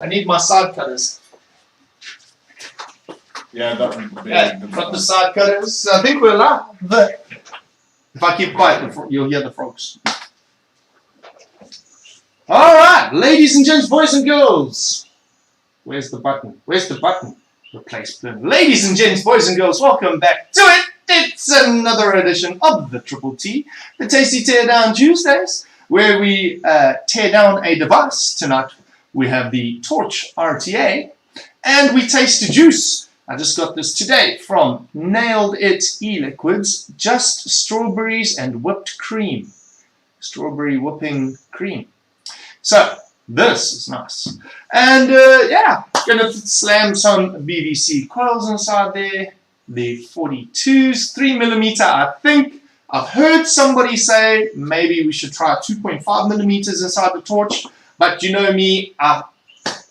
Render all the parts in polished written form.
I need my side cutters. Yeah, that would be. Yeah, got the side cutters. I think we're live. If I keep quiet, you'll hear the frogs. All right, ladies and gents, boys and girls. Where's the button? Where's the button? Replace blend. Ladies and gents, boys and girls, welcome back to it. It's another edition of the Triple T, the Tasty Teardown Tuesdays, where we tear down a device. Tonight we have the Torch RTA, and we taste the juice. I just got this today from Nailed It E-Liquids, just strawberries and whipped cream. Strawberry whipping cream. So, this is nice. And yeah, gonna slam some BBC coils inside there. The 42s, 3mm, I think. I've heard somebody say maybe we should try 2.5mm inside the Torch. But you know me, I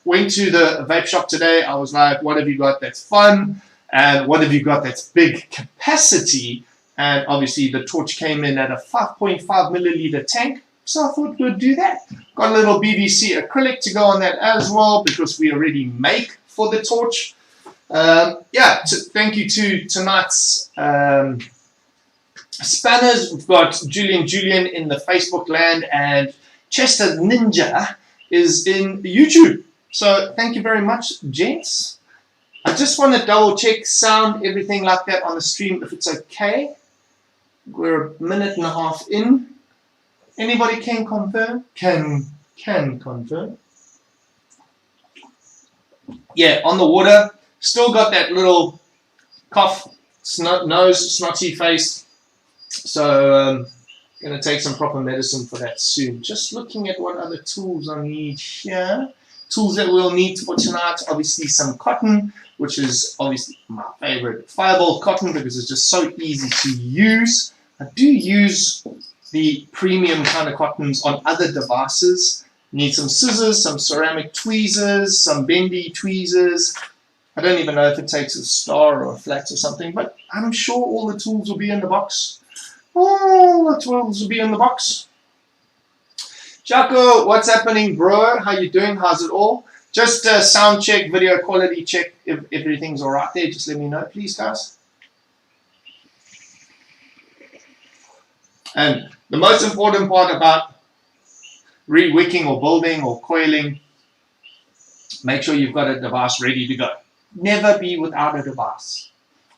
went to the vape shop today. I was like, what have you got that's fun? And what have you got that's big capacity? And obviously the Torch came in at a 5.5ml tank. So I thought we'd do that. Got a little BBC acrylic to go on that as well because we already make for the Torch. Yeah, thank you to tonight's spanners. We've got Julian in the Facebook land, and Chester Ninja is in YouTube. So thank you very much, gents. I just want to double check sound, everything like that on the stream, if it's okay. We're a minute and a half in. Anybody can confirm? Can confirm. Yeah, on the water. Still got that little cough, nose, snotty face. So going to take some proper medicine for that soon. Just looking at what other tools I need here. Tools that we'll need for tonight. Obviously some cotton, which is obviously my favorite. Fireball cotton because it's just so easy to use. I do use the premium kind of cottons on other devices. Need some scissors, some ceramic tweezers, some bendy tweezers. I don't even know if it takes a star or a flat or something, but I'm sure all the tools will be in the box. All the tools will be in the box. Jaco, what's happening, bro? How you doing? How's it all? Just a sound check, video quality check. If everything's all right there, just let me know, please, guys. And the most important part about re-wicking or building or coiling, make sure you've got a device ready to go. Never be without a device.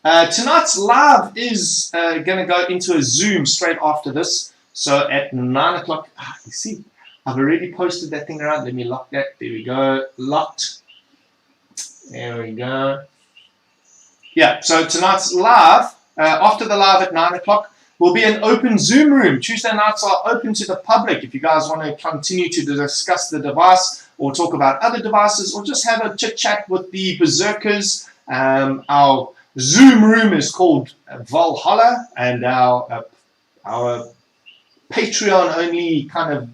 Tonight's live is going to go into a Zoom straight after this. So at 9 o'clock, you see, I've already posted that thing around. Let me lock that. There we go. Locked. There we go. Yeah, so tonight's live, after the live at 9 o'clock, will be an open Zoom room. Tuesday nights are open to the public. If you guys want to continue to discuss the device or talk about other devices or just have a chit-chat with the berserkers, our Zoom room is called Valhalla, and our Patreon-only kind of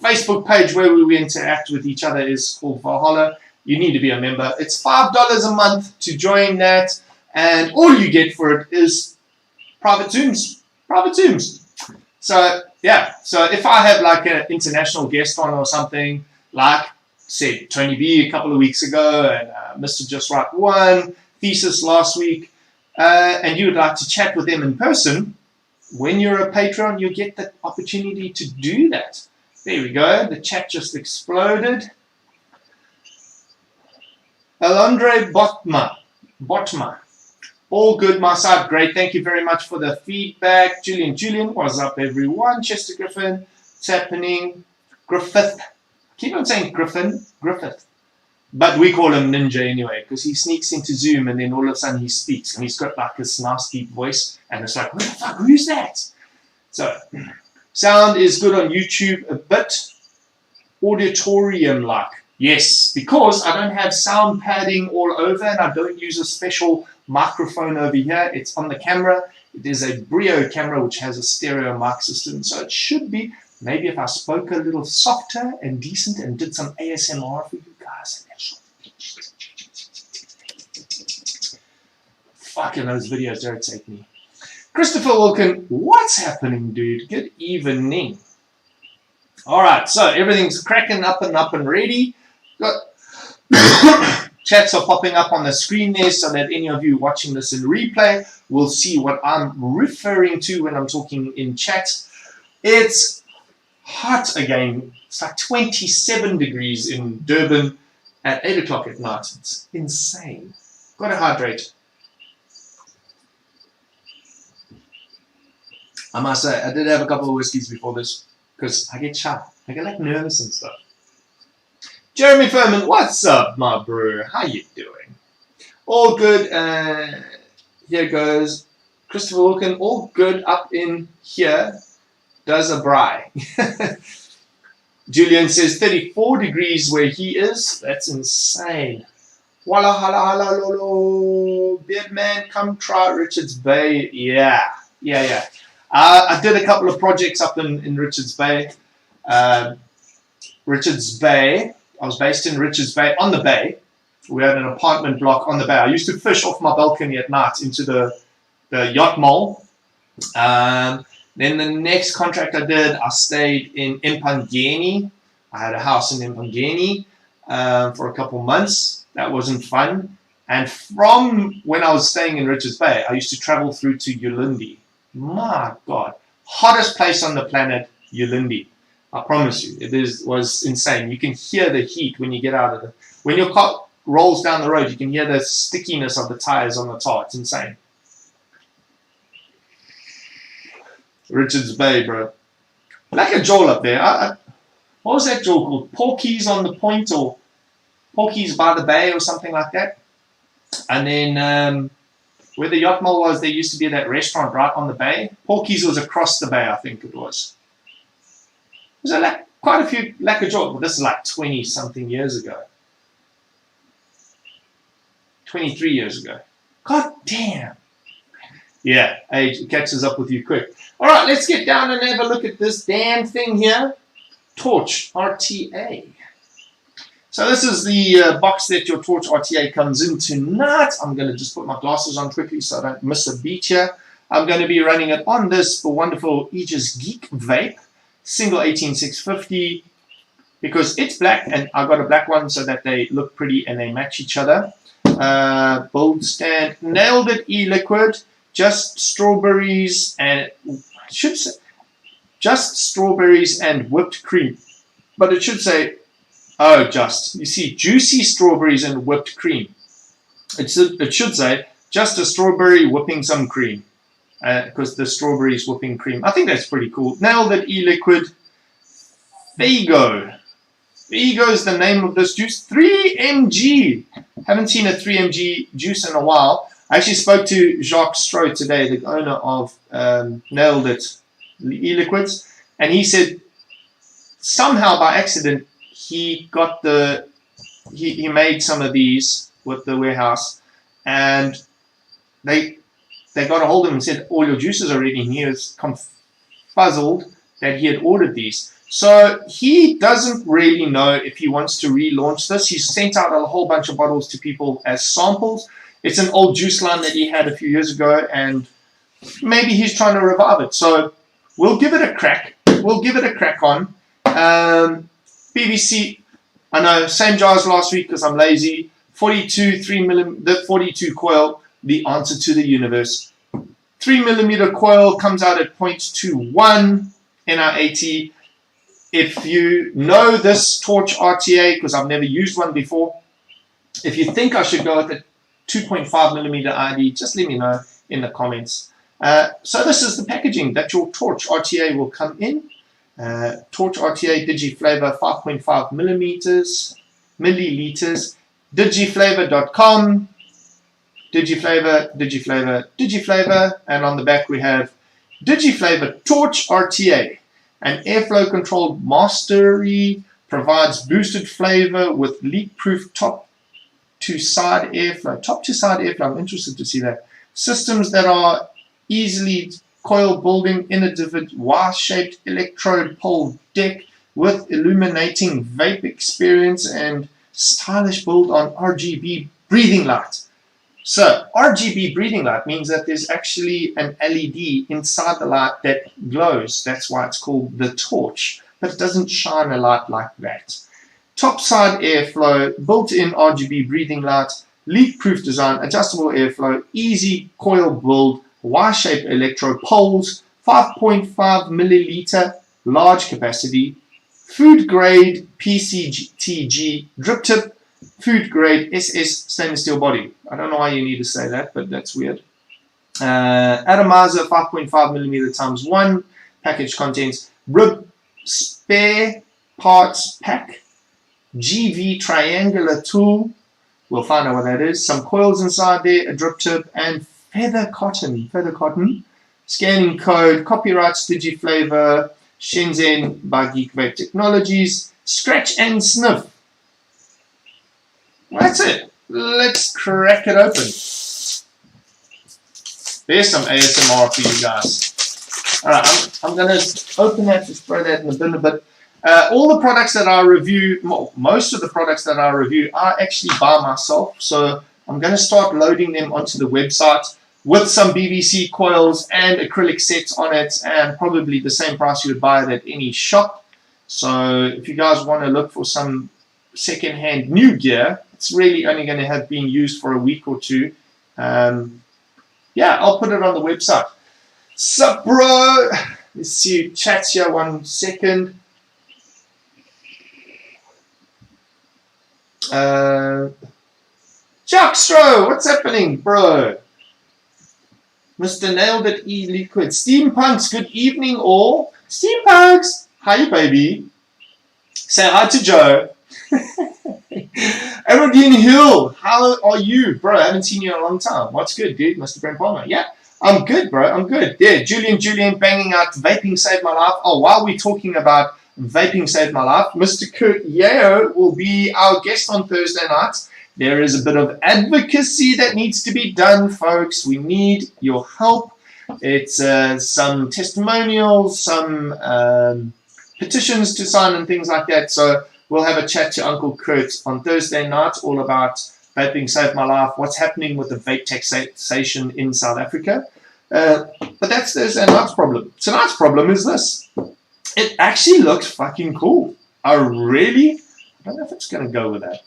Facebook page where we interact with each other is called Valhalla. You need to be a member. It's $5 a month to join that, and all you get for it is private Zooms. Private Zooms. So, yeah. So, if I have like an international guest on or something, like, said Tony B a couple of weeks ago, and Mr. Just Right One, Thesis last week, and you would like to chat with them in person, when you're a patron, you get the opportunity to do that. There we go. The chat just exploded. Alondre Botma. All good, my side. Great. Thank you very much for the feedback. Julian, what's up, everyone? Chester Griffin, what's happening? Griffith. Keep on saying Griffith. But we call him Ninja anyway, because he sneaks into Zoom and then all of a sudden he speaks. And he's got like this nice deep voice. And it's like, what the fuck, who's that? So, sound is good on YouTube, a bit auditorium-like. Yes, because I don't have sound padding all over and I don't use a special microphone over here. It's on the camera. It is a Brio camera which has a stereo mic system. So it should be, maybe if I spoke a little softer and decent and did some ASMR for you guys. Fucking those videos irritate me. Christopher Wilkin, what's happening, dude? Good evening. All right, so everything's cracking up and ready. Got Chats are popping up on the screen there so that any of you watching this in replay will see what I'm referring to when I'm talking in chat. It's hot again. It's like 27 degrees in Durban at 8 o'clock at night. It's insane. Gotta hydrate. I must say, I did have a couple of whiskeys before this because I get shy. I get like nervous and stuff. Jeremy Furman, what's up, my bro? How you doing? All good. Here goes. Christopher Wilkin, all good up in here. Does a braai. Julian says 34 degrees where he is. That's insane. Walla hala hala lolo. Beardman, come try Richards Bay. Yeah. I did a couple of projects up in Richards Bay. Richards Bay. I was based in Richards Bay, on the bay. We had an apartment block on the bay. I used to fish off my balcony at night into the yacht mall. Then the next contract I did, I stayed in Empangeni. I had a house in Empangeni for a couple months. That wasn't fun. And from when I was staying in Richards Bay, I used to travel through to Ulindi. My God. Hottest place on the planet, Ulindi. I promise you, was insane. You can hear the heat when you get out of when your car rolls down the road, you can hear the stickiness of the tires on the tar. It's insane. Richards Bay, bro. Like a jaw up there. What was that jaw called? Porky's on the Point or Porky's by the Bay or something like that. And then where the yacht mall was, there used to be that restaurant right on the bay. Porky's was across the bay, I think it was. There's like quite a few lack of jaw, but this is like 20-something years ago. 23 years ago. God damn. Yeah, age catches up with you quick. All right, let's get down and have a look at this damn thing here. Torch RTA. So this is the box that your Torch RTA comes in tonight. I'm going to just put my glasses on quickly so I don't miss a beat here. I'm going to be running it on this wonderful Aegis Geek vape. Single 18650 because it's black and I got a black one so that they look pretty and they match each other. Bold stand, nailed it e-liquid, just strawberries and just strawberries and whipped cream, but it should say you see juicy strawberries and whipped cream. It should say just a strawberry whipping some cream. Because the strawberries whipping cream. I think that's pretty cool. Nailed it e-liquid. Fago. Fago is the name of this juice. 3mg. Haven't seen a 3mg juice in a while. I actually spoke to Jacques Stroh today, the owner of Nailed It e-liquids, and he said somehow by accident he got he made some of these with the warehouse, and they got a hold of him and said, all your juices are ready. And he was puzzled that he had ordered these. So he doesn't really know if he wants to relaunch this. He's sent out a whole bunch of bottles to people as samples. It's an old juice line that he had a few years ago, and maybe he's trying to revive it. So we'll give it a crack. We'll give it a crack on. PVC, I know, same jar as last week because I'm lazy. 42, 3mm, the 42 coil. The answer to the universe. 3mm coil comes out at 0.21 NR80. If you know this Torch RTA, because I've never used one before, if you think I should go with a 2.5mm ID, just let me know in the comments. So this is the packaging that your Torch RTA will come in. Torch RTA Digiflavor 5.5 milliliters. Digiflavor.com. Digiflavor, and on the back we have Digiflavor Torch RTA, an airflow controlled mastery, provides boosted flavor with leak-proof top to side airflow. I'm interested to see that. Systems that are easily coil building, innovative Y-shaped electrode pole deck with illuminating vape experience and stylish build on RGB breathing light. So RGB breathing light means that there's actually an LED inside the light that glows. That's why it's called the torch, but it doesn't shine a light like that. top side airflow, built-in RGB breathing light, leak-proof design, adjustable airflow, easy coil build, Y-shaped electrode poles, 5.5 milliliter large capacity, food grade PCTG drip tip, food grade SS stainless steel body. I don't know why you need to say that, but that's weird. Atomizer 5.5 millimeter times 1. Package contents rib spare parts pack, GV triangular tool. We'll find out what that is. Some coils inside there, a drip tip, and feather cotton. Scanning code, copyrights Digiflavor, Shenzhen by Geek Vape Technologies. Scratch and sniff. That's it. Let's crack it open. There's some ASMR for you guys. Alright, I'm going to open that, just throw that in the bin a bit. All the products that I review, most of the products that I review are actually by myself. So I'm going to start loading them onto the website with some BBC coils and acrylic sets on it, and probably the same price you would buy it at any shop. So if you guys want to look for some second-hand new gear, it's really only going to have been used for a week or two. Yeah, I'll put it on the website. Sup, bro? Let's see, chat here 1 second. Jackstro, what's happening, bro? Mr. Nailed It E-Liquid. Steampunks, good evening all. Steampunks, hi baby. Say hi to Joe. Aberdeen Hill, how are you? Bro, I haven't seen you in a long time. What's good, dude? Mr. Brent Palmer. Yeah, I'm good, bro. I'm good. Yeah, Julian banging out Vaping Saved My Life. Oh, while we're talking about Vaping Saved My Life, Mr. Kurt Yeo will be our guest on Thursday night. There is a bit of advocacy that needs to be done, folks. We need your help. It's some testimonials, some petitions to sign and things like that. So we'll have a chat to Uncle Kurt on Thursday night all about Vaping Saved My Life, what's happening with the vape taxation in South Africa. But that's Thursday night's problem. Tonight's problem is this. It actually looks fucking cool. I don't know if it's going to go with that.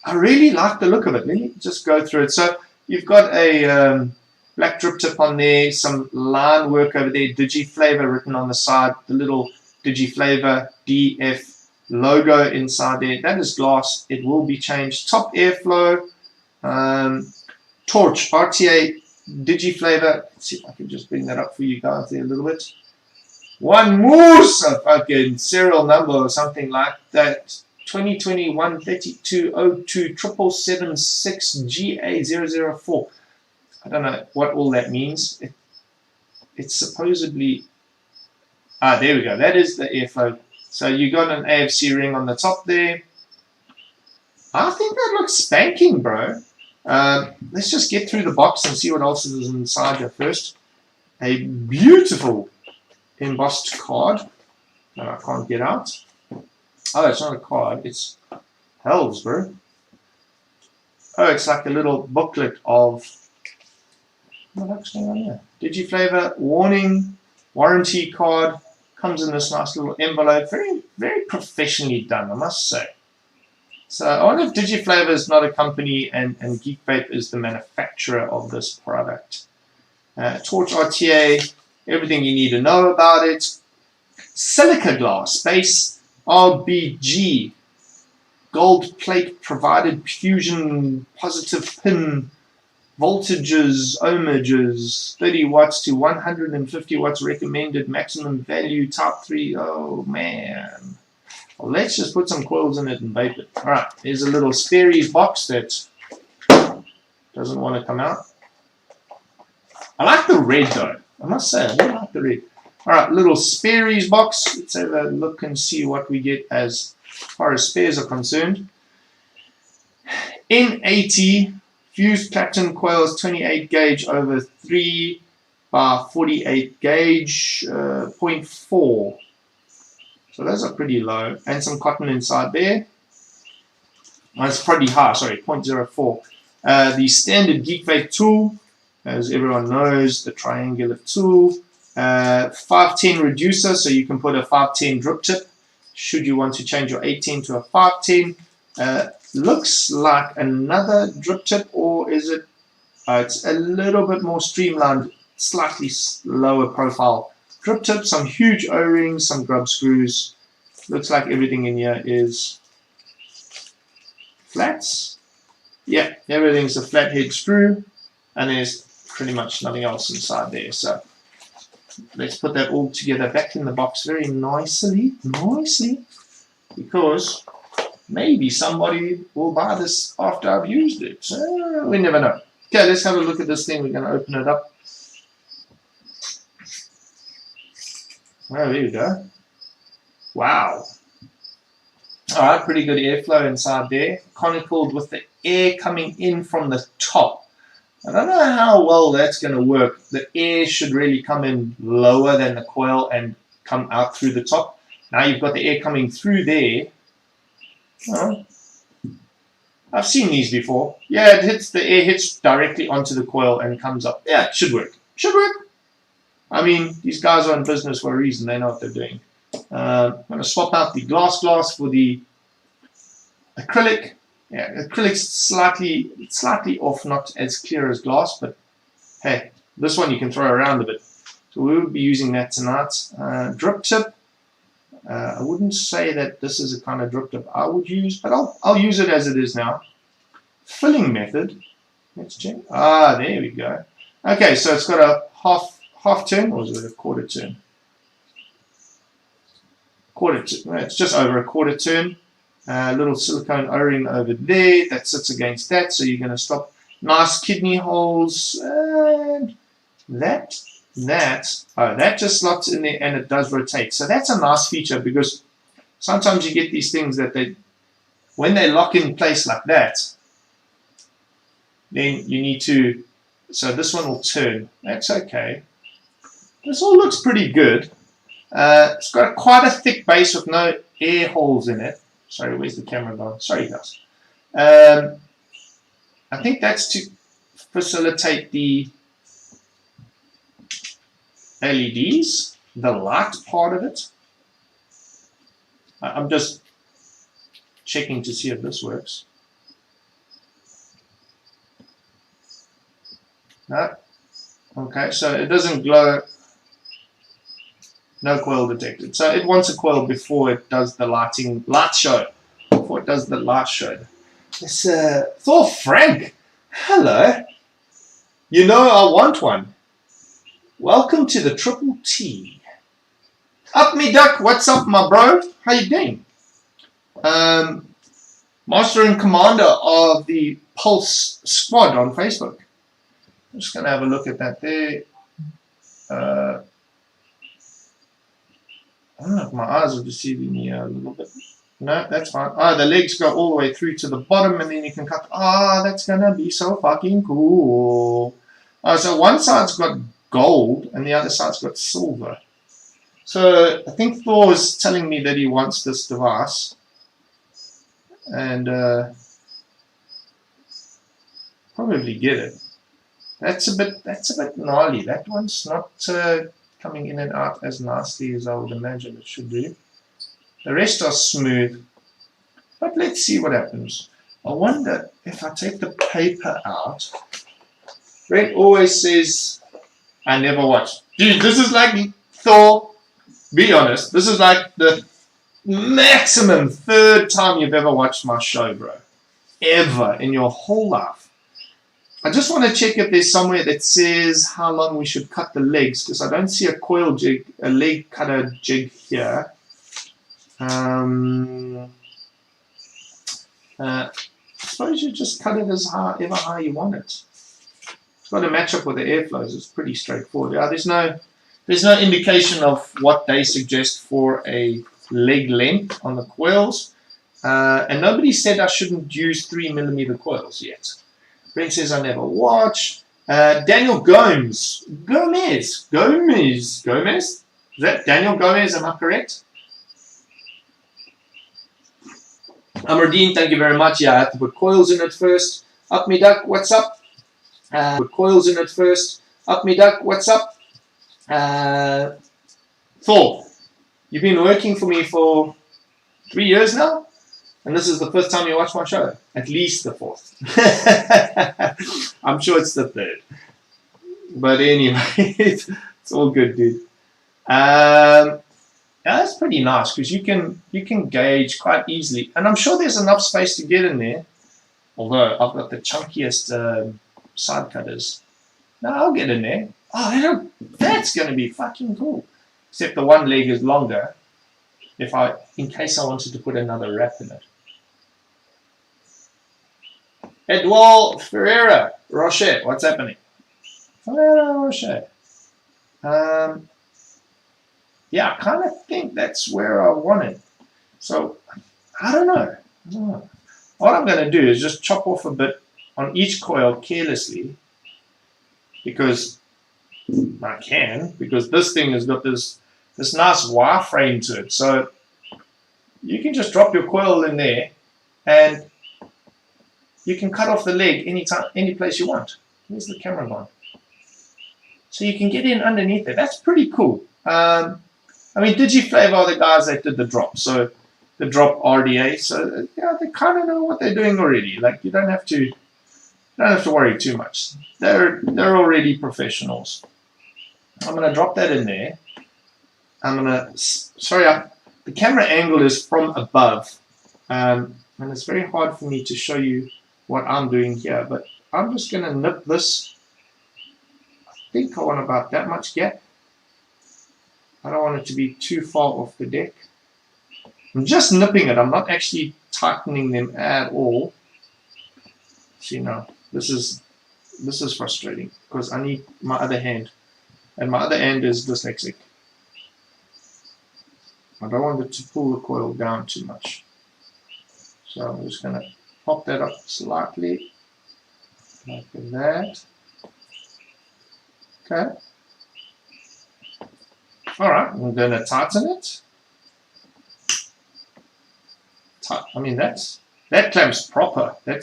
I really like the look of it. Let me just go through it. So you've got a black drip tip on there, some line work over there, Digiflavor written on the side, the little Digiflavor DF logo inside there. That is glass. It will be changed. Top airflow, torch, RTA, Digiflavor. Let's see if I can just bring that up for you guys there a little bit. One moose, a fucking serial number or something like that. 2021 3202 776 GA004. I don't know what all that means. It's supposedly... Ah, there we go. That is the airflow. So you got an AFC ring on the top there. I think that looks spanking, bro. Let's just get through the box and see what else is inside here first. A beautiful embossed card that I can't get out. Oh, it's not a card. It's hells, bro. Oh, it's like a little booklet of... What's going on here? Digiflavor, warning, warranty card. Comes in this nice little envelope. Very, very professionally done, I must say. So I wonder if Digiflavor is not a company and Geek Vape is the manufacturer of this product. Torch RTA, everything you need to know about it. Silica glass, base RBG, gold plate provided fusion positive pin, voltages, ohmages, 30 watts to 150 watts recommended maximum value, type 3. Oh man. Well, let's just put some coils in it and vape it. Alright, there's a little Sperry's box that doesn't want to come out. I like the red though. I must say, I really like the red. Alright, little Sperry's box. Let's have a look and see what we get as far as spares are concerned. N80 fused platinum coils, 28 gauge over 3 by 48 gauge, 0.4. So those are pretty low. And some cotton inside there. Well, it's pretty high, sorry, 0.04. The standard Geek Vape tool, as everyone knows, the triangular tool. 510 reducer, so you can put a 510 drip tip should you want to change your 810 to a 510. Looks like another drip tip, or is it? It's a little bit more streamlined, slightly lower profile drip tip, some huge O-rings, some grub screws. Looks like everything in here is flats. Yeah, everything's a flathead screw, and there's pretty much nothing else inside there. So let's put that all together back in the box very nicely, because maybe somebody will buy this after I've used it. So we never know. Okay, let's have a look at this thing. We're going to open it up. Oh, there you go. Wow. Alright, pretty good airflow inside there. Conicled with the air coming in from the top. I don't know how well that's going to work. The air should really come in lower than the coil and come out through the top. Now you've got the air coming through there. Oh, I've seen these before. Yeah, the air hits directly onto the coil and comes up. Yeah, it should work. Should work. I mean, these guys are in business for a reason. They know what they're doing. I'm going to swap out the glass for the acrylic. Yeah, acrylic's slightly off, not as clear as glass, but hey, this one you can throw around a bit. So we will be using that tonight. Drip tip. I wouldn't say that this is a kind of drip tip I would use, but I'll use it as it is now. Filling method. Let's check. Ah, there we go. Okay, so it's got a half turn, or is it a quarter turn? Quarter turn. It's just over a quarter turn. Little silicone O-ring over there that sits against that, so you're going to stop. Nice kidney holes, and that just slots in there and it does rotate. So that's a nice feature, because sometimes you get these things that when they lock in place like that, then you need to, so this one will turn. That's okay. This all looks pretty good. It's got quite a thick base with no air holes in it. Sorry, where's the camera gone? Sorry, guys. I think that's to facilitate the LEDs, the light part of it. I'm just checking to see if this works. No. Okay, so it doesn't glow. No coil detected. So it wants a coil before it does the light show. Before it does the light show. It's Thor Frank. Hello. You know I want one. Welcome to the Triple T. Up me duck, what's up my bro? How you doing? Master and Commander of the Pulse Squad on Facebook. I'm just going to have a look at that there. I don't know if my eyes are deceiving me a little bit. No, that's fine. The legs go all the way through to the bottom, and then you can cut. That's going to be so fucking cool. So one side's got gold, and the other side's got silver. So I think Thor is telling me that he wants this device. And probably get it. That's a bit gnarly. That one's not coming in and out as nicely as I would imagine it should do. The rest are smooth. But let's see what happens. I wonder if I take the paper out. Brent always says, I never watch. Dude, this is like Thor. Be honest, this is like the maximum third time you've ever watched my show, bro. Ever in your whole life. I just want to check if there's somewhere that says how long we should cut the legs, because I don't see a coil jig, a leg cutter jig here. I suppose you just cut it as however high you want it. It's got to match up with the airflows. It's pretty straightforward. Yeah, there's no indication of what they suggest for a leg length on the coils, and nobody said I shouldn't use 3mm coils yet. Brent says I never watch. Daniel Gomez. Is that Daniel Gomez? Am I correct? Amardine, thank you very much. Yeah, I have to put coils in it first. Up me duck, what's up? Put coils in it first. Up me duck, what's up? Thor, you've been working for me for 3 years now, and this is the first time you watch my show. At least the fourth. I'm sure it's the third. But anyway, it's all good, dude. That's pretty nice because you can gauge quite easily, and I'm sure there's enough space to get in there. Although I've got the chunkiest side cutters. No, I'll get in there. Oh, that's going to be fucking cool. Except the one leg is longer. In case I wanted to put another wrap in it. Edwal Ferreira Rocher, what's happening? Ferreira Rocher. Yeah, I kind of think that's where I want it. So, I don't know. What I'm going to do is just chop off a bit on each coil carelessly, because I can, because this thing has got this nice wireframe to it. So you can just drop your coil in there and you can cut off the leg anytime, any place you want. Where's the camera gone? So you can get in underneath it. That's pretty cool. I mean, DigiFlavor are the guys that did the drop. So the drop RDA. So yeah, they kind of know what they're doing already. Like, you don't have to worry too much. They're already professionals. I'm gonna drop that in there. The camera angle is from above, and it's very hard for me to show you what I'm doing here. But I'm just gonna nip this. I think I want about that much gap. I don't want it to be too far off the deck. I'm just nipping it. I'm not actually tightening them at all. See, now this is frustrating because I need my other hand, and my other hand is dyslexic. I don't want it to pull the coil down too much. So I'm just going to pop that up slightly, like that. Okay. Alright, I'm going to tighten it. I mean, that clamp's proper. I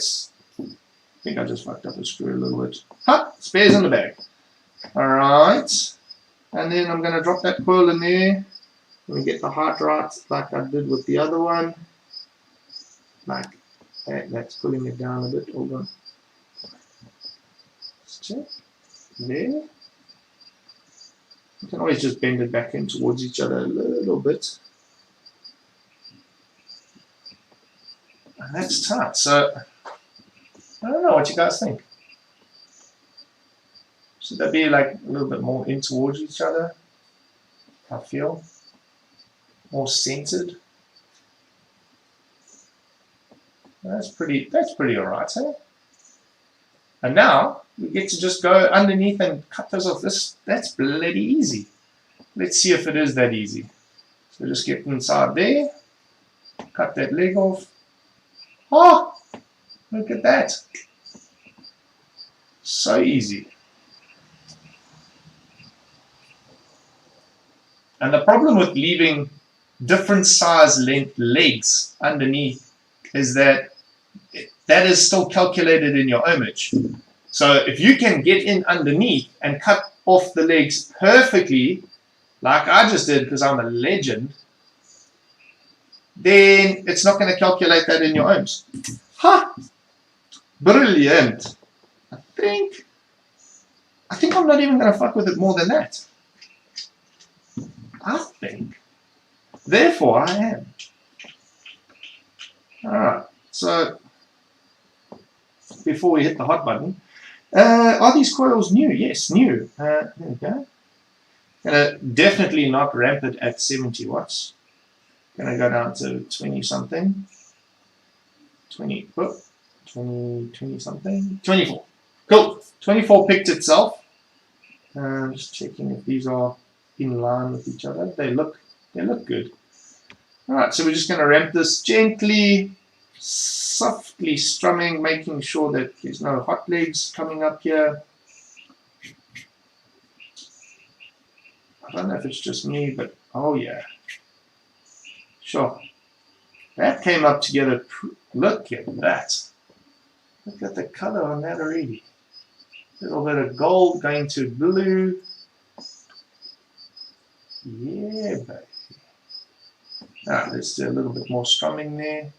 think I just fucked up the screw a little bit. Ha! Spares in the bag. Alright. And then I'm going to drop that coil in there. Let me get the height right, like I did with the other one. Like that. That's pulling it down a bit. Hold on. Let's check. There. You can always just bend it back in towards each other a little bit. And that's tight. So, I don't know what you guys think. Should that be like a little bit more in towards each other? I feel more centered. That's pretty alright, eh? And now we get to just go underneath and cut those off. That's bloody easy. Let's see if it is that easy. So just get inside there, cut that leg off. Oh, look at that. So easy. And the problem with leaving different size length legs underneath is that is still calculated in your ohmage. So if you can get in underneath and cut off the legs perfectly, like I just did because I'm a legend, then it's not going to calculate that in your ohms. Ha! Brilliant. I think I'm not even going to fuck with it more than that. I think. Therefore, I am. Alright, so before we hit the hot button, are these coils new? Yes, new. There we go. Definitely not ramp it at 70 watts. Gonna go down to 20 something. 20 something. 24. Cool. 24 picked itself. Just checking if these are in line with each other. They look good. Alright, so we're just going to ramp this gently, softly strumming, making sure that there's no hot legs coming up here. I don't know if it's just me, but oh yeah. Sure. That came up together. Look at that. Look at the color on that already. A little bit of gold going to blue. Yeah, baby. Let's do a little bit more strumming there.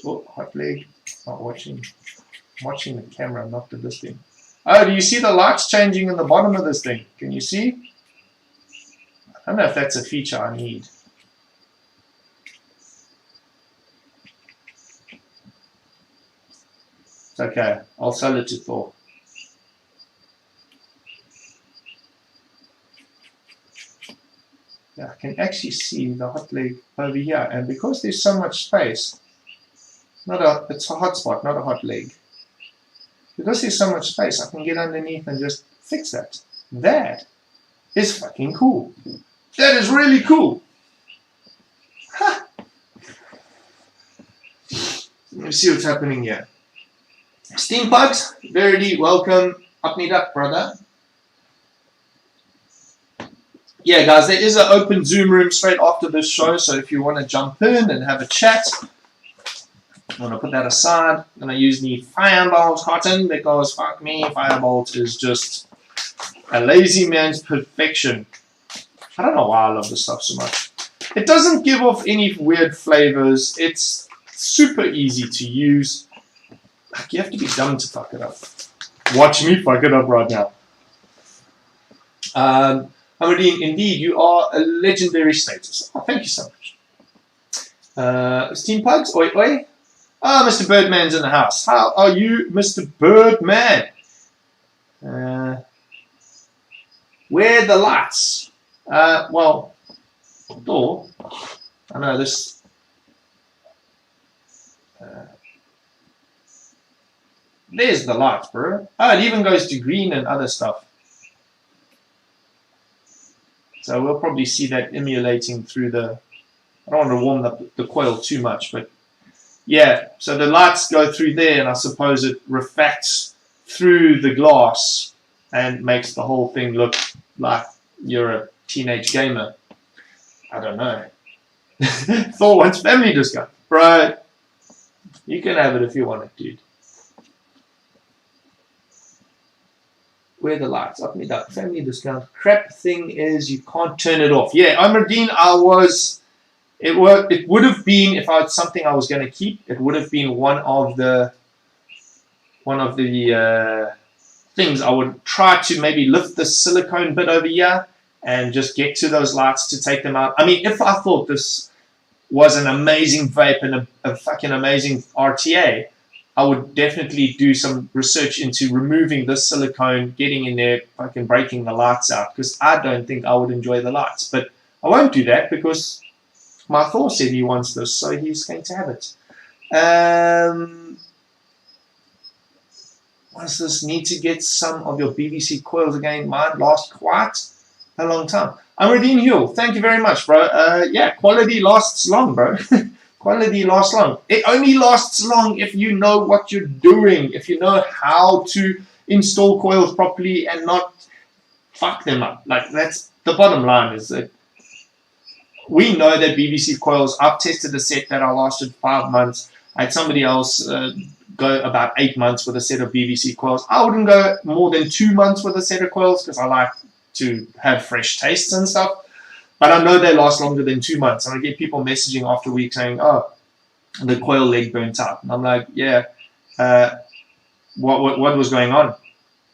Oh, hot leg. Not watching. I'm watching the camera, not the this thing. Oh, do you see the lights changing in the bottom of this thing? Can you see? I don't know if that's a feature I need. It's okay. I'll sell it to Thor. Yeah, I can actually see the hot leg over here, and because there's so much space, it's a hot spot, not a hot leg. Because there's so much space, I can get underneath and just fix that. That is fucking cool. That is really cool. Ha. Let me see what's happening here. Steam Pugs, Verity, welcome. Up me duck, brother. Yeah, guys, there is an open Zoom room straight after this show, so if you want to jump in and have a chat, I'm going to put that aside. I'm going to use the Firebolt cotton because, fuck me, Firebolt is just a lazy man's perfection. I don't know why I love this stuff so much. It doesn't give off any weird flavors. It's super easy to use. Like, you have to be dumb to fuck it up. Watch me fuck it up right now. Amadine, indeed, you are a legendary status. Oh, thank you so much. Steam Pugs, oi oi. Ah, Mr. Birdman's in the house. How are you, Mr. Birdman? Where are the lights? Well, door. I know this. There's the lights, bro. Oh, it even goes to green and other stuff. So we'll probably see that emulating through the... I don't want to warm up the coil too much, but yeah. So the lights go through there, and I suppose it refracts through the glass and makes the whole thing look like you're a teenage gamer. I don't know. Thor wants family discount. Bro, you can have it if you want it, dude. Where are the lights? Up me down. Family discount. Crap thing is you can't turn it off. Yeah, Amardine, it would have been, if I had something I was going to keep, it would have been one of the things. I would try to maybe lift the silicone bit over here and just get to those lights to take them out. I mean, if I thought this was an amazing vape and a fucking amazing RTA, I would definitely do some research into removing this silicone, getting in there, fucking breaking the lights out, because I don't think I would enjoy the lights. But I won't do that because my Thor said he wants this, so he's going to have it. What's this? Need to get some of your BBC coils again. Mine last quite a long time. I'm Redeem Huel. Thank you very much, bro. Yeah, quality lasts long, bro. Quality lasts long. It only lasts long if you know what you're doing, if you know how to install coils properly and not fuck them up. Like, that's the bottom line, is that we know that BBC coils, I've tested a set that I lasted 5 months. I had somebody else go about 8 months with a set of BBC coils. I wouldn't go more than 2 months with a set of coils because I like to have fresh tastes and stuff. But I know they last longer than 2 months. And I get people messaging after a week saying, oh, the coil leg burnt out. And I'm like, yeah, what was going on?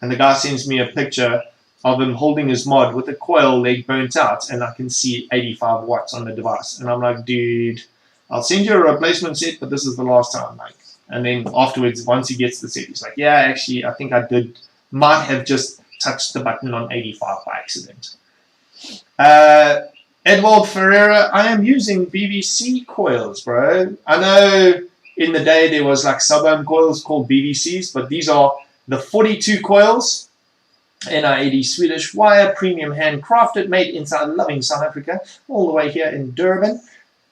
And the guy sends me a picture of him holding his mod with the coil leg burnt out. And I can see 85 watts on the device. And I'm like, dude, I'll send you a replacement set, but this is the last time. Like, and then afterwards, once he gets the set, he's like, yeah, actually, I think I might have just touched the button on 85 by accident. Edward Ferreira, I am using BBC coils, bro. I know in the day there was like sub-ohm coils called BBCs, but these are the 42 coils, NI80 Swedish wire, premium handcrafted, made inside loving South Africa, all the way here in Durban.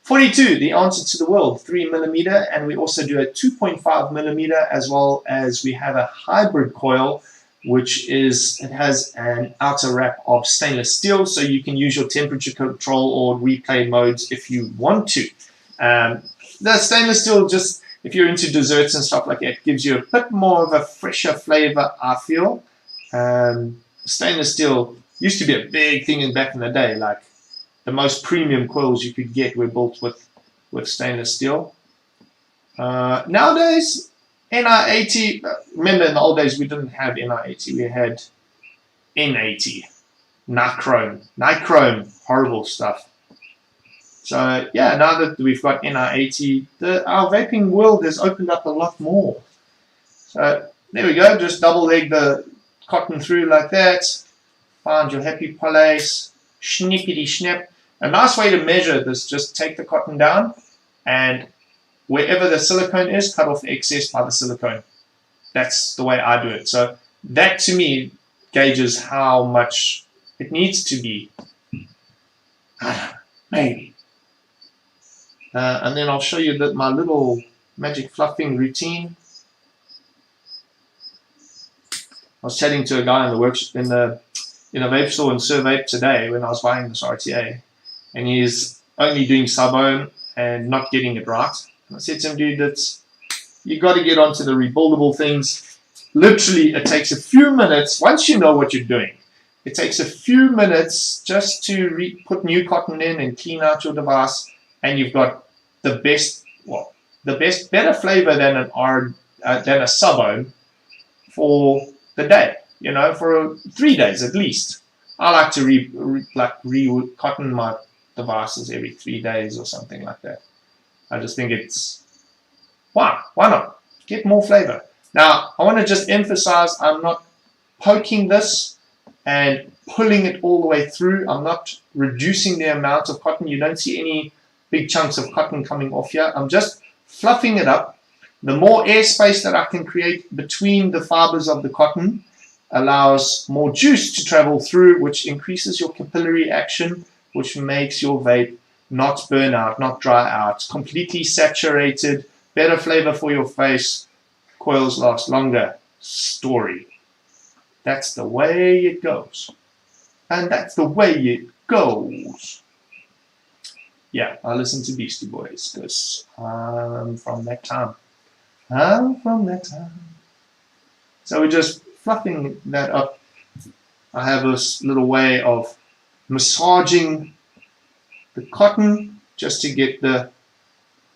42, the answer to the world, 3mm, and we also do a 2.5mm, as well as we have a hybrid coil, which is, it has an outer wrap of stainless steel, so you can use your temperature control or replay modes if you want to. The stainless steel, just if you're into desserts and stuff like that, gives you a bit more of a fresher flavor, I feel. Stainless steel used to be a big thing back in the day, like the most premium coils you could get were built with stainless steel. Nowadays, NI80, remember in the old days we didn't have NI80, we had N80, nichrome, horrible stuff. So yeah, now that we've got NI80, our vaping world has opened up a lot more. So there we go, just double leg the cotton through like that, find your happy place, snippity snip. A nice way to measure this, just take the cotton down and wherever the silicone is, cut off the excess by the silicone. That's the way I do it. So that to me gauges how much it needs to be. Maybe. And then I'll show you my little magic fluffing routine. I was chatting to a guy in the workshop in a vape store in Survape today when I was buying this RTA, and he's only doing sub-ohm and not getting it right. And I said to him, dude, you got to get onto the rebuildable things. Literally, it takes a few minutes once you know what you're doing. It takes a few minutes just to put new cotton in and clean out your device, and you've got the best, better flavor than than a sub-ohm for the day. You know, for 3 days at least. I like to re-cotton my devices every 3 days or something like that. I just think it's why not get more flavor. Now I want to just emphasize, I'm not poking this and pulling it all the way through. I'm not reducing the amount of cotton. You don't see any big chunks of cotton coming off here. I'm just fluffing it up. The more airspace that I can create between the fibers of the cotton allows more juice to travel through, which increases your capillary action, which makes your vape not burn out, not dry out, completely saturated, better flavor for your face, coils last longer. Story. That's the way it goes. And that's the way it goes. Yeah, I listen to Beastie Boys because I'm from that time. So we're just fluffing that up. I have this little way of massaging the cotton just to get the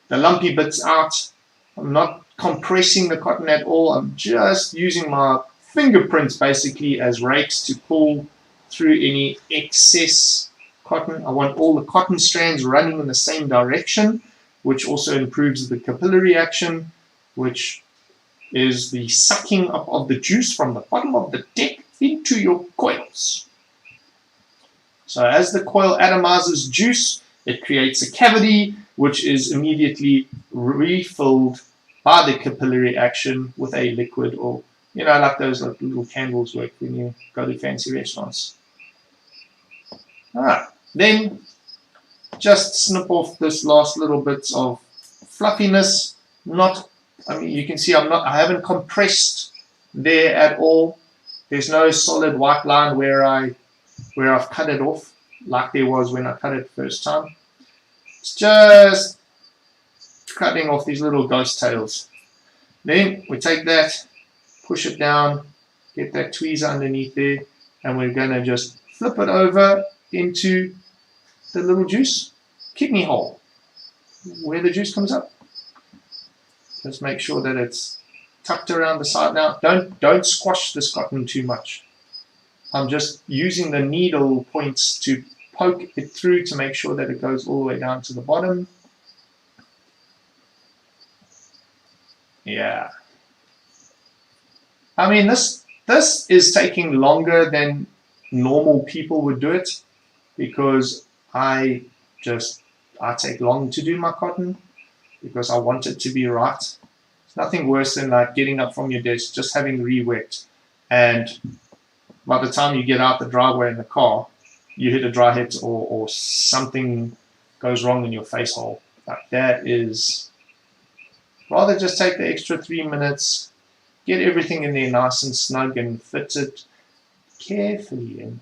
lumpy bits out. I'm not compressing the cotton at all. I'm just using my fingerprints basically as rakes to pull through any excess cotton. I want all the cotton strands running in the same direction, which also improves the capillary action, which is the sucking up of the juice from the bottom of the deck into your coils. So as the coil atomizes juice, it creates a cavity, which is immediately refilled by the capillary action with a liquid, or, you know, like those little candles work when you go to fancy restaurants. Alright, then just snip off this last little bits of fluffiness. You can see I haven't compressed there at all. There's no solid white line where I've cut it off like there was when I cut it first time. It's just cutting off these little ghost tails. Then we take that, push it down, get that tweezer underneath there, and we're going to just flip it over into the little juice kidney hole where the juice comes up. Just make sure that it's tucked around the side. Now, don't squash this cotton too much. I'm just using the needle points to poke it through to make sure that it goes all the way down to the bottom. Yeah. I mean, this is taking longer than normal people would do it, because I take long to do my cotton, because I want it to be right. It's nothing worse than like getting up from your desk, just having re-wet, and by the time you get out the driveway in the car, you hit a dry hit or something goes wrong in your face hole. Like that is, rather just take the extra 3 minutes, get everything in there nice and snug and fit it carefully in.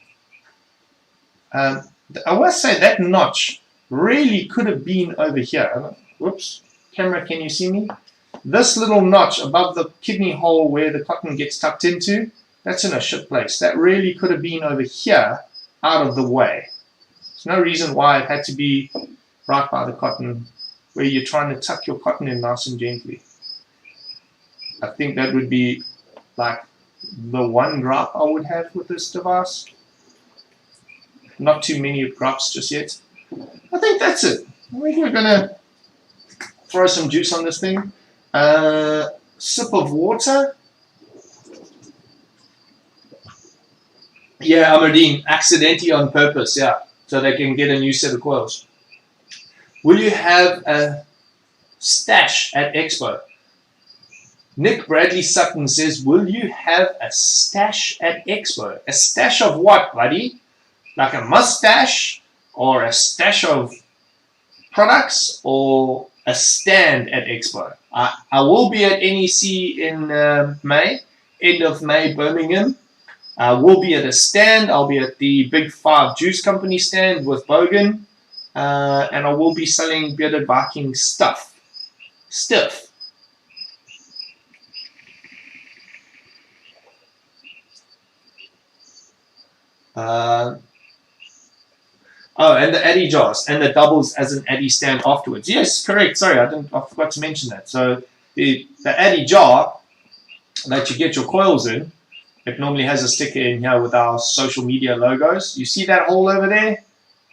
I will say that notch really could have been over here. Whoops, camera, can you see me? This little notch above the kidney hole where the cotton gets tucked into, that's in a shit place. That really could have been over here, out of the way. It's no reason why it had to be right by the cotton, where you're trying to tuck your cotton in nice and gently. I think that would be like the one gripe I would have with this device. Not too many gripes just yet. I think that's it. I think we're gonna throw some juice on this thing. Sip of water. Yeah, Amardine, accidentally on purpose, yeah, so they can get a new set of coils. Will you have a stash at Expo? Nick Bradley Sutton says, will you have a stash at Expo? A stash of what, buddy? Like a mustache, or a stash of products, or a stand at Expo? I will be at NEC in May, end of May, Birmingham. We'll be at a stand. I'll be at the Big 5 Juice Company stand with Bogan. And I will be selling Bearded Viking stuff. Oh, and the Addy jars, and the doubles as an Addy stand afterwards. Yes, correct. Sorry, I forgot to mention that. So the Addy jar that you get your coils in, it normally has a sticker in here with our social media logos. You see that hole over there?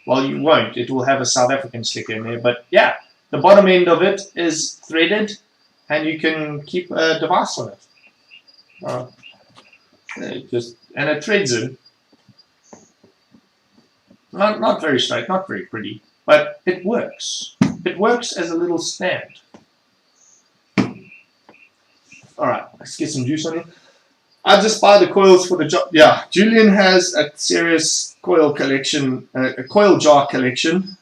Well, you won't. It will have a South African sticker in there. But yeah, the bottom end of it is threaded, and you can keep a device on it. And it threads in. Not very straight, not very pretty, but it works. It works as a little stand. All right, let's get some juice on it. I just buy the coils for the job. Yeah, Julian has a serious coil collection, a coil jar collection.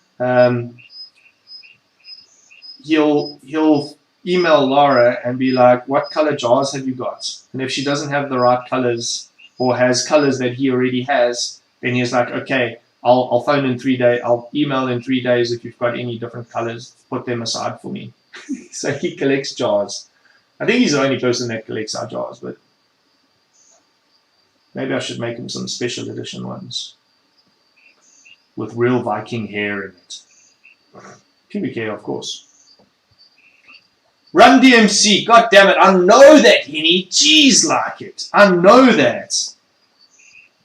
He'll email Laura and be like, "What color jars have you got?" And if she doesn't have the right colors or has colors that he already has, then he's like, "Okay, I'll phone in 3 days. I'll email in 3 days if you've got any different colors. Put them aside for me." So he collects jars. I think he's the only person that collects our jars, but maybe I should make him some special edition ones with real Viking hair in it. Pubic hair, of course. Run DMC, god damn it, I know that, Henny. Jeez, like it. I know that.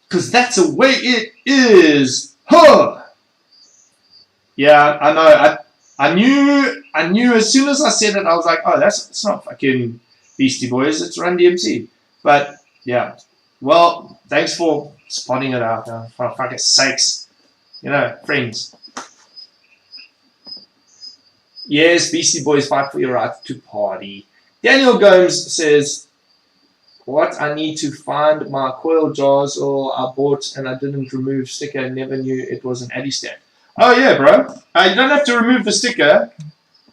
Because that's the way it is. Huh. Yeah, I know. I knew as soon as I said it, I was like, oh, it's not fucking Beastie Boys, it's Run DMC. But, yeah. Well, thanks for spotting it out. For fucking sakes. You know, friends. Yes, Beastie Boys fight for your right to party. Daniel Gomes says, what, I need to find my coil jars, or I bought and I didn't remove sticker and never knew it was an Addy stand. Oh yeah, bro. You don't have to remove the sticker.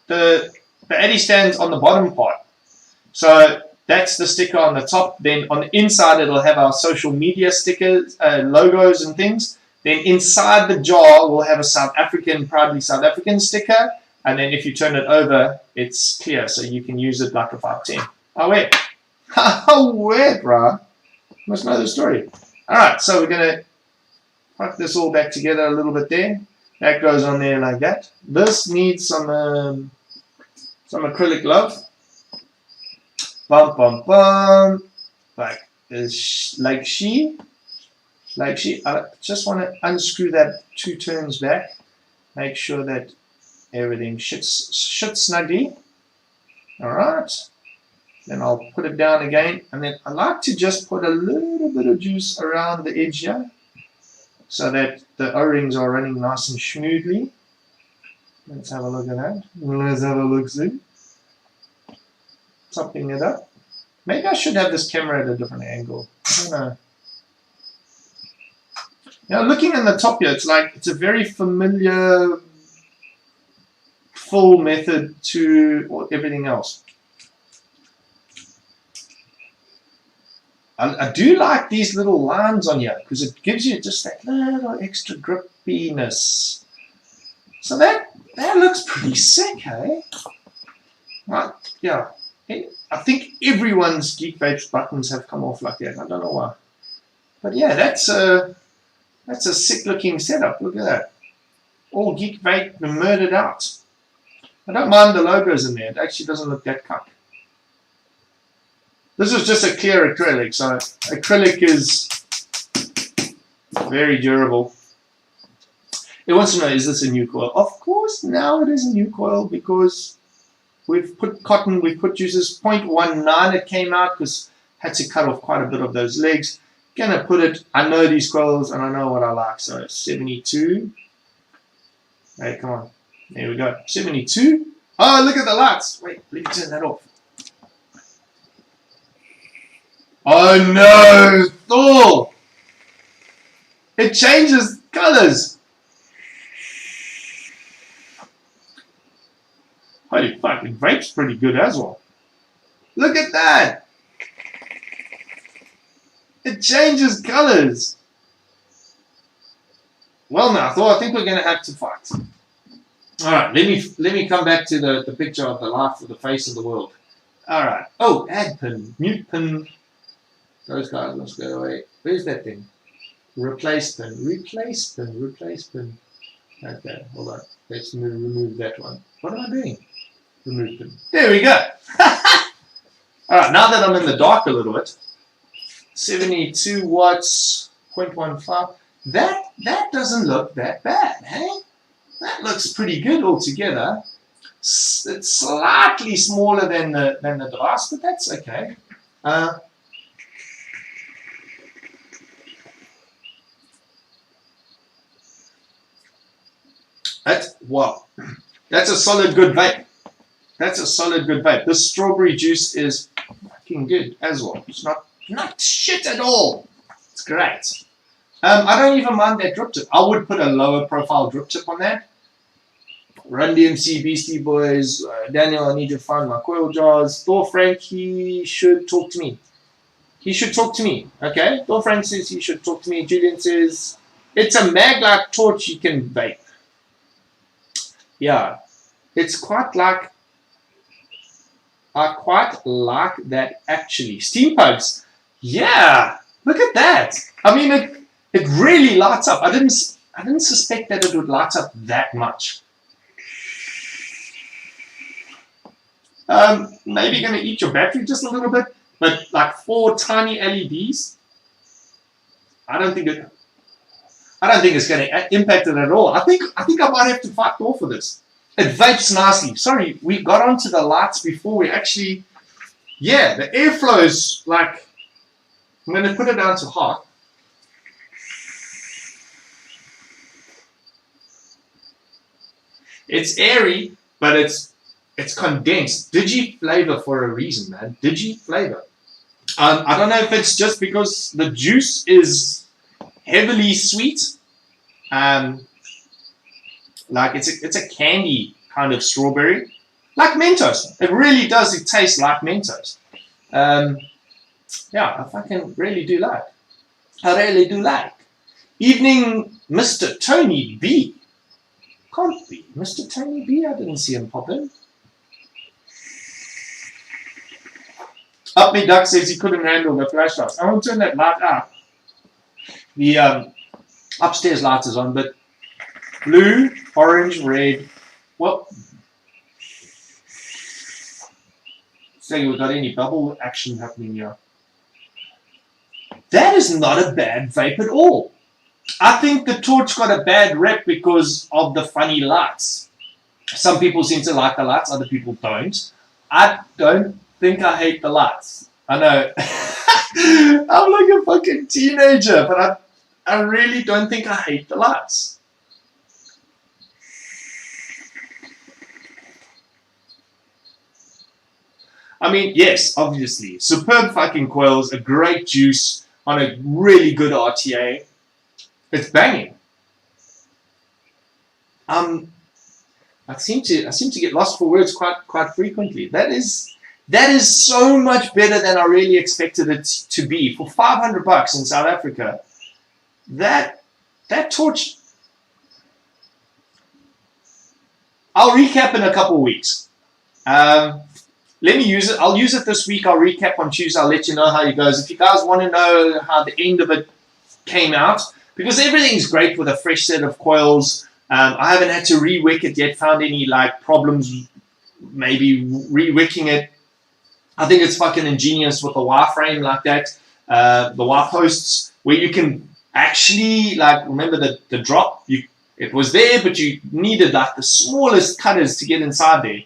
The Addy stand's on the bottom part. So that's the sticker on the top. Then on the inside it'll have our social media stickers, logos and things. Then inside the jar we'll have a proudly South African sticker. And then if you turn it over, it's clear, so you can use it like a 510. Oh wait. Oh wait, bro. Must know the story. Alright, so we're gonna put this all back together a little bit there. That goes on there like that. This needs some acrylic glove. Bum bum bum. Like she. I just want to unscrew that 2 turns back. Make sure that everything shits snugly. Alright. Then I'll put it down again. And then I like to just put a little bit of juice around the edge here, so that the O-rings are running nice and smoothly. Let's have a look at that. Let's have a look-see. Topping it up. Maybe I should have this camera at a different angle. I don't know. Now, looking in the top here, it's a very familiar full method to everything else. I do like these little lines on here because it gives you just that little extra grippiness. So that looks pretty sick, eh? Right, yeah. I think everyone's Geek Vapes buttons have come off like that. I don't know why. But yeah, that's a sick looking setup. Look at that. all geek vape and murdered out. I don't mind the logos in there. It actually doesn't look that cuck. This is just a clear acrylic, so acrylic is very durable. It wants to know, is this a new coil? Of course, now it is a new coil because we've put cotton, we've put juices. 0.19 it came out because had to cut off quite a bit of those legs. Gonna put it, I know these coils and I know what I like, so 72. Hey, come on. There we go. 72. Oh, look at the lights. Wait, let me turn that off. Oh no! Thor! It changes colors. Holy fucking vape's pretty good as well. Look at that! It changes colors. Well now, Thor, I think we're gonna have to fight. Alright, let me come back to the picture of the life of the face of the world. Alright. Oh, add pin, mute pin. Those guys must go away. Where's that thing? Replace pin, replace pin, replace pin. Okay, hold on. Let's remove that one. What am I doing? Remove pin. There we go. Alright, now that I'm in the dark a little bit. 72 watts, 0.15. That doesn't look that bad, hey? That looks pretty good altogether. It's slightly smaller than the glass, but that's okay. Wow, that's a solid good vape. That's a solid good vape. This strawberry juice is fucking good as well. It's not shit at all. It's great. I don't even mind that drip tip. I would put a lower profile drip tip on that. Run DMC, Beastie Boys, Daniel, I need to find my coil jars. Thor Frank, he should talk to me. He should talk to me, okay? Thor Frank says he should talk to me. Julian says, it's a mag-like torch you can vape. Yeah, it's quite like, I quite like that actually. Steam pugs, yeah, look at that. I mean, it really lights up. I didn't suspect that it would light up that much. Maybe going to eat your battery just a little bit, but like 4 tiny LEDs, I don't think it's going to impact it at all. I think I might have to fight more for this. It vapes nicely. Sorry, we got onto the lights before we actually, yeah, the airflow is like, I'm going to put it down to hot. It's airy, but it's condensed. Digi flavor for a reason, man. Digi flavor. I don't know if it's just because the juice is heavily sweet. Like it's a candy kind of strawberry, like Mentos. It really does. It tastes like Mentos. Yeah, I fucking really do like. I really do like. Evening, Mr. Tony B. Can't be Mr. Tony B. I didn't see him pop in. Up Me Duck says he couldn't handle the flashlights. I want to turn that light out. The upstairs light is on, but blue, orange, red. Well, say we got any bubble action happening here. That is not a bad vape at all. I think the torch got a bad rep because of the funny lights. Some people seem to like the lights, other people don't. I don't think I hate the lights. I know. I'm like a fucking teenager, but I really don't think I hate the lights. I mean, yes, obviously. Superb fucking coils, a great juice on a really good RTA. It's banging. I seem to get lost for words quite frequently. That is so much better than I really expected it to be. For $500 in South Africa, that torch. I'll recap in a couple of weeks. Let me use it. I'll use it this week. I'll recap on Tuesday. I'll let you know how it goes. If you guys want to know how the end of it came out, because everything's great with a fresh set of coils, I haven't had to re-wick it yet, found any like problems maybe re-wicking it. I think it's fucking ingenious with a wire frame like that, the wire posts, where you can actually, like, remember the drop, it was there, but you needed like the smallest cutters to get inside there.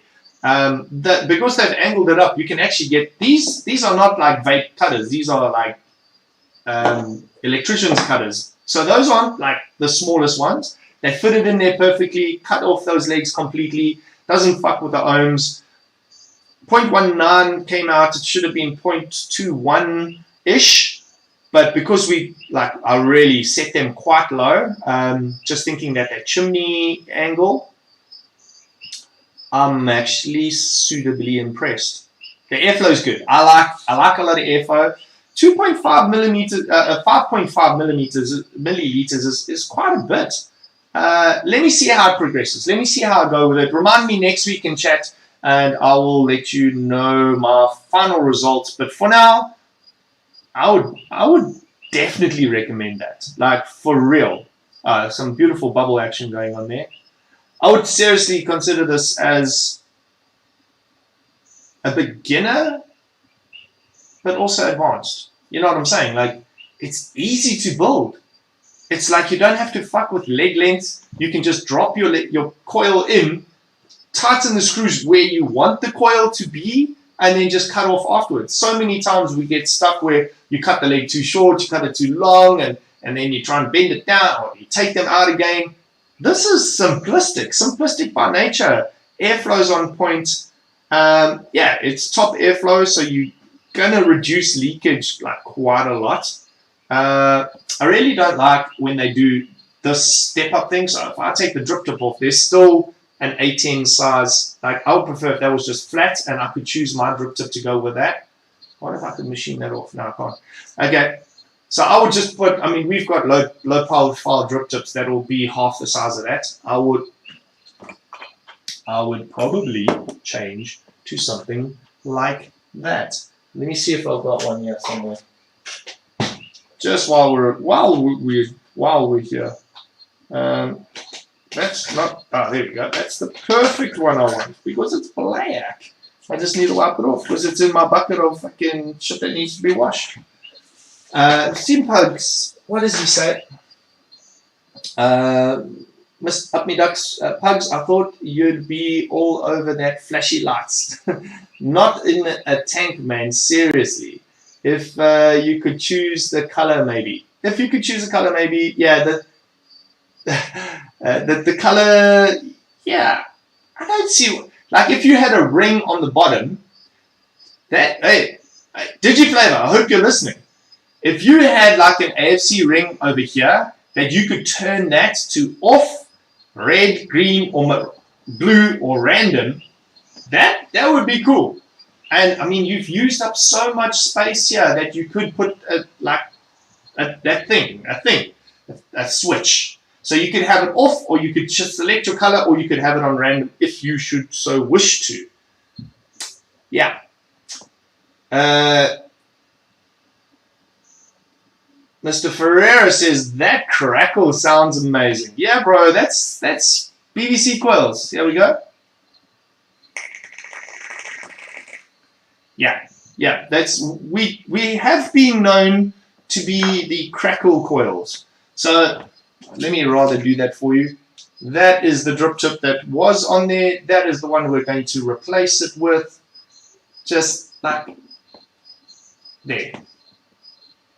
Because they've angled it up, you can actually get these are not like vape cutters, these are like electrician's cutters. So those aren't like the smallest ones. They fit it in there perfectly, cut off those legs completely, doesn't fuck with the ohms. 0.19 came out, it should have been 0.21-ish, but because I really set them quite low, just thinking that chimney angle, I'm actually suitably impressed. The airflow is good. I like a lot of airflow. 2.5 millimeters, 5.5 milliliters is quite a bit. Let me see how it progresses. Let me see how I go with it. Remind me next week in chat, and I will let you know my final results. But for now, I would definitely recommend that. Like, for real. Some beautiful bubble action going on there. I would seriously consider this as a beginner, but also advanced. You know what I'm saying? Like, it's easy to build. It's like you don't have to fuck with leg lengths. You can just drop your coil in, tighten the screws where you want the coil to be, and then just cut off afterwards. So many times we get stuck where you cut the leg too short, you cut it too long, and then you try and bend it down, or you take them out again. This is simplistic by nature. Airflow's on point. Yeah, it's top airflow, so you're gonna reduce leakage like quite a lot. I really don't like when they do this step-up thing. So if I take the drip tip off, there's still an 18 size. Like, I would prefer if that was just flat and I could choose my drip tip to go with that. What if I could machine that off? No, I can't. Okay, so I would just put, I mean, we've got low profile drip tips that will be half the size of that. I would probably change to something like that. Let me see if I've got one here somewhere. Just while we're here. That's not, there we go. That's the perfect one I want, because it's black. I just need to wipe it off because it's in my bucket of fucking shit that needs to be washed. Steam Pugs, what does he say? Miss Up Me Ducks, Pugs, I thought you'd be all over that flashy lights. Not in a tank, man, seriously. If you could choose the color, maybe. If you could choose a color, maybe, yeah, the color, yeah. I don't see, like, if you had a ring on the bottom, hey, Digiflavor, I hope you're listening. If you had like an AFC ring over here, that you could turn that to off, red, green, or blue, or random, that would be cool. And I mean, you've used up so much space here that you could put a switch. So you could have it off, or you could just select your color, or you could have it on random if you should so wish to. Yeah. Mr. Ferreira says, that crackle sounds amazing. Yeah, bro, that's PVC coils. Here we go. Yeah, that's we have been known to be the crackle coils. So let me rather do that for you. That is the drip tip that was on there. That is the one we're going to replace it with. Just like there.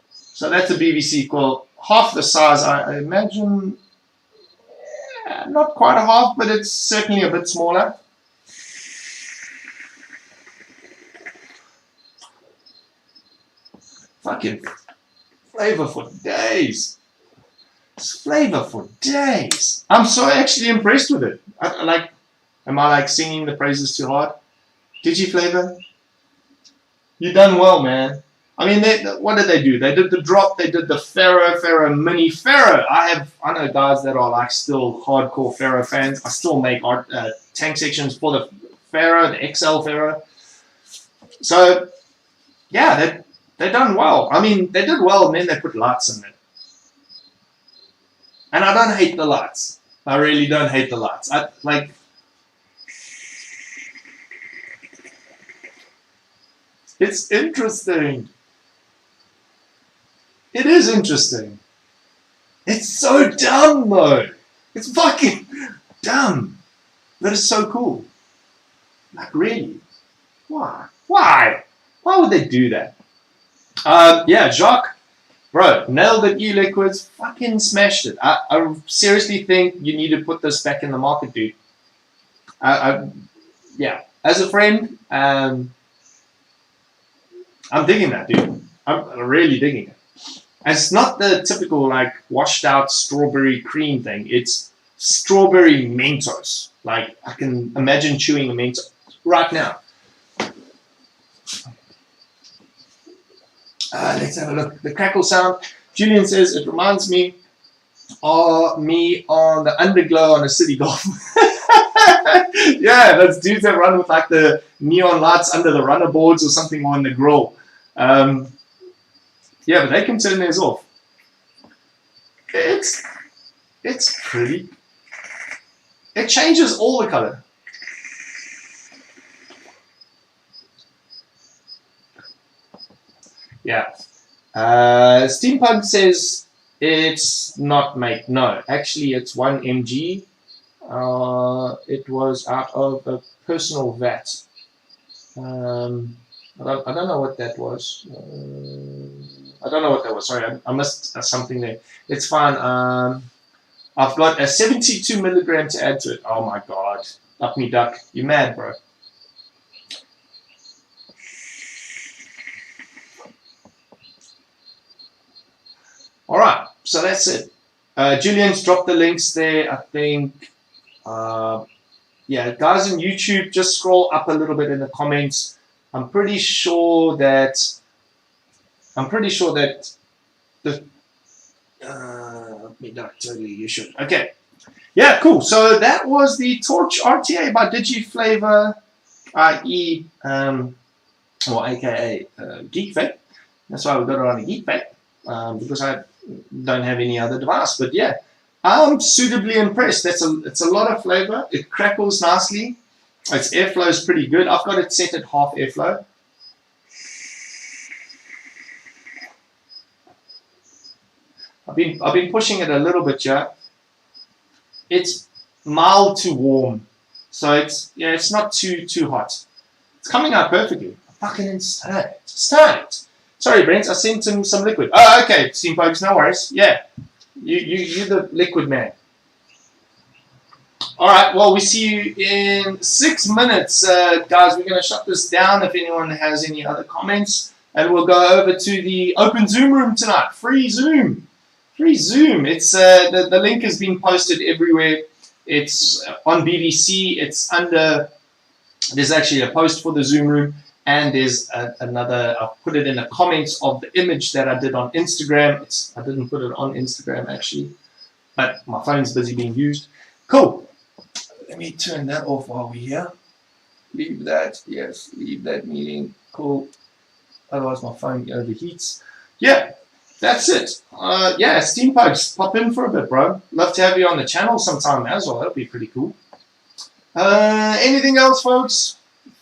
So that's a PVC coil, half the size, I imagine. Yeah, not quite a half, but it's certainly a bit smaller. Fucking flavor for days. It's flavor for days. I'm so actually impressed with it. Am I like singing the praises too hard? Digiflavor? You done well, man. I mean, what did they do? They did the drop, they did the Ferro, Mini Ferro. I know guys that are like still hardcore Ferro fans. I still make tank sections for the Ferro, the XL Ferro. So, yeah, they done well. I mean, they did well, and then they put lights in it. And I don't hate the lights. I really don't hate the lights. It's interesting. It is interesting. It's so dumb though. It's fucking dumb. That is so cool. Like really? Why? Why? Why would they do that? Yeah, Jacques, bro, nailed it. E-liquids, fucking smashed it. I seriously think you need to put this back in the market, dude. Yeah, as a friend, I'm digging that, dude. I'm really digging it. And it's not the typical like washed out strawberry cream thing. It's strawberry Mentos. Like I can imagine chewing a Mentos right now. Let's have a look. The crackle sound. Julian says it reminds me of me on the underglow on a city golf. Yeah, that's dudes that run with like the neon lights under the runner boards or something on the grill. Yeah, but they can turn theirs off. It's pretty. It changes all the color. Yeah. Steampunk says it's not mate. No, actually it's 1 mg. It was out of a personal vat. I don't know what that was. I don't know what that was. Sorry, I missed something there. It's fine. I've got a 72 milligram to add to it. Oh my god. Up me duck. You mad, bro? Alright, so that's it. Julian's dropped the links there, I think. Yeah, guys on YouTube, just scroll up a little bit in the comments. I'm pretty sure that the totally you should. Okay. Yeah, cool. So that was the Torch RTA by DigiFlavor, i.e. Or aka GeekVape. That's why we got it on a GeekVape, because I don't have any other device. But yeah, I'm suitably impressed. It's a lot of flavor. It crackles nicely. Its airflow is pretty good. I've got it set at half airflow. I've been pushing it a little bit, yeah. It's mild to warm, so it's not too hot. It's coming out perfectly. Fucking stoked. Sorry, Brent, I sent him some liquid. Oh, okay, Steam folks, no worries. Yeah, you're the liquid man. All right, well, we see you in 6 minutes, guys. We're gonna shut this down. If anyone has any other comments, and we'll go over to the open Zoom room tonight. Free Zoom. It's the link has been posted everywhere. It's on BBC. It's under. There's actually a post for the Zoom room, and there's another. I'll put it in the comments of the image that I did on Instagram. I didn't put it on Instagram actually, but my phone's busy being used. Cool. Let me turn that off while we're here. Leave that. Yes, leave that meeting. Cool. Otherwise, my phone overheats. Yeah. That's it. Yeah, Steampugs, pop in for a bit, bro. Love to have you on the channel sometime as well. That'll be pretty cool. Anything else, folks?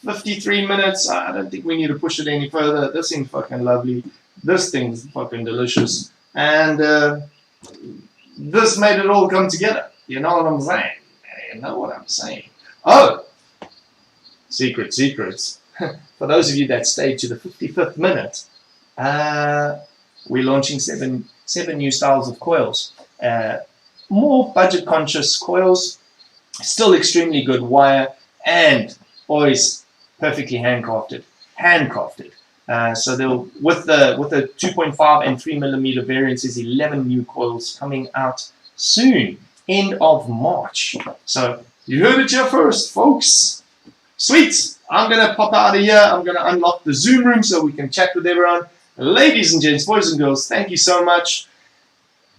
53 minutes. I don't think we need to push it any further. This thing's fucking lovely. This thing's fucking delicious. And this made it all come together. You know what I'm saying? You know what I'm saying. Oh! Secrets. For those of you that stayed to the 55th minute, we're launching seven new styles of coils. More budget-conscious coils, still extremely good wire, and always perfectly handcrafted. So they'll with the 2.5 and 3 millimeter variants, there's 11 new coils coming out soon, end of March. So you heard it here first, folks. Sweet. I'm gonna pop out of here. I'm gonna unlock the Zoom room so we can chat with everyone. Ladies and gents, boys and girls, thank you so much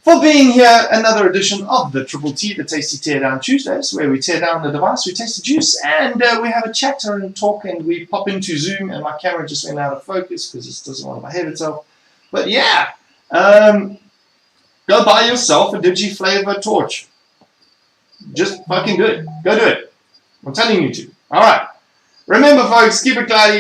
for being here. Another edition of the Triple T, the Tasty Teardown Tuesdays, where we tear down the device, we taste the juice, and we have a chatter and talk, and we pop into Zoom, and my camera just went out of focus because it doesn't want to behave itself. But yeah, go buy yourself a DigiFlavor torch. Just fucking do it. Go do it. I'm telling you to. Alright. Remember, folks, keep it cloudy.